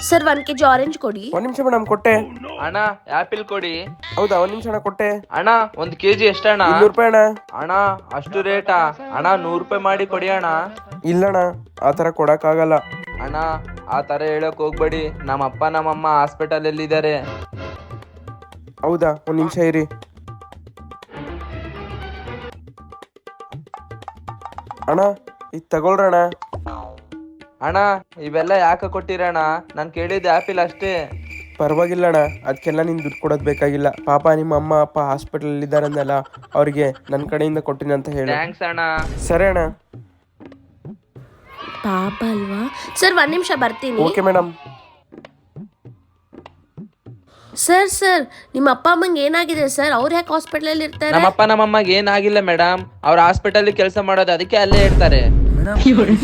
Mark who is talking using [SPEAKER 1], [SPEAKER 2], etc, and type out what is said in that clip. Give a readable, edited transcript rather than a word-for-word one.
[SPEAKER 1] Sir 1 kg orange ಕೊಡಿ.
[SPEAKER 2] ಒಂದ್ ನಿಮಿಷ ಮೇಡಮ್ ಕೊಟ್ಟೆ.
[SPEAKER 3] ಅಣ್ಣ ಆಪಿಲ್ ಕೊಡಿ.
[SPEAKER 2] ಹೌದಾ ಒಂದ್ ನಿಮಿಷ ಅಣ್ಣ ಕೊಟ್ಟೆ.
[SPEAKER 3] ಅಣ್ಣ 1 kg ಎಷ್ಟಣ್ಣ?
[SPEAKER 2] 200 ರೂಪಾಯಿ ಅಣ್ಣ.
[SPEAKER 3] ಅಣ್ಣ ಅಷ್ಟು ರೇಟಾ? ಅಣ್ಣ 100 ರೂಪಾಯಿ ಮಾಡಿ ಕೊಡಿ ಅಣ್ಣ.
[SPEAKER 2] ಇಲ್ಲಣ್ಣ ಆ ತರ ಕೊಡಕ್ ಆಗಲ್ಲ.
[SPEAKER 3] ಅಣ್ಣ ಆ ತರ ಹೇಳಕ್ ಹೋಗ್ಬೇಡಿ, ನಮ್ಮ ಅಪ್ಪ ನಮ್ಮಮ್ಮ ಹಾಸ್ಪಿಟಲ್ ಎಲ್ಲಿದ್ದಾರೆ.
[SPEAKER 2] ಹೌದಾ ಒಂದ್ ನಿಮಿಷ ಇರಿ. ಅಣ್ಣ ಇದು ತಗೊಳ್ರಣ.
[SPEAKER 3] ಅಣ್ಣ ಇವೆಲ್ಲ ಯಾಕೆ ಕೊಟ್ಟಿರಣ್ಣ? ನಾನು ಕೇಳಿದ್ದೆ ಆಪಿಲ್ ಅಷ್ಟೇ.
[SPEAKER 2] ಪರವಾಗಿಲ್ಲ ಅಣ್ಣ, ಅದಕ್ಕೆಲ್ಲ ನೀನು ದುಡ್ಡು ಕೊಡೋದು ಬೇಕಾಗಿಲ್ಲ. ಪಾಪ ನಿಮ್ಮ ಅಮ್ಮ ಅಪ್ಪ ಹಾಸ್ಪಿಟಲ್ ಇದ್ದಾರಂದಲ್ಲ, ಅವ್ರಿಗೆ ನನ್ನ ಕಡೆಯಿಂದ ಕೊಟ್ಟಿನಿ ಅಂತ ಹೇಳಿ.
[SPEAKER 3] ಥ್ಯಾಂಕ್ಸ್ ಅಣ್ಣ.
[SPEAKER 2] ಸರಿ ಅಣ್ಣ.
[SPEAKER 1] ಪಾಪ ಅಲ್ವಾ? ಸರ್ 1 ನಿಮಿಷ ಬರ್ತೀನಿ.
[SPEAKER 2] Okay madam.
[SPEAKER 1] ಸರ್ ನಿಮ್ಮ ಅಪ್ಪ ಅಮ್ಮಂಗೆ ಏನಾಗಿದೆ ಸರ್? ಅವ್ರು ಯಾಕೆ ಹಾಸ್ಪಿಟಲ್ ಇರ್ತಾರೆ?
[SPEAKER 3] ನಮ್ಮಪ್ಪ ನಮ್ಮಮ್ಮಗೆ ಏನಾಗಿಲ್ಲ ಮೇಡಮ್, ಅವ್ರ ಹಾಸ್ಪಿಟಲ್ ಕೆಲಸ ಮಾಡೋದು, ಅದಕ್ಕೆ ಅಲ್ಲೇ ಇರ್ತಾರೆ.
[SPEAKER 4] ಮೇಡಮ್ ಹೇಳ್ಬೇಡಿ,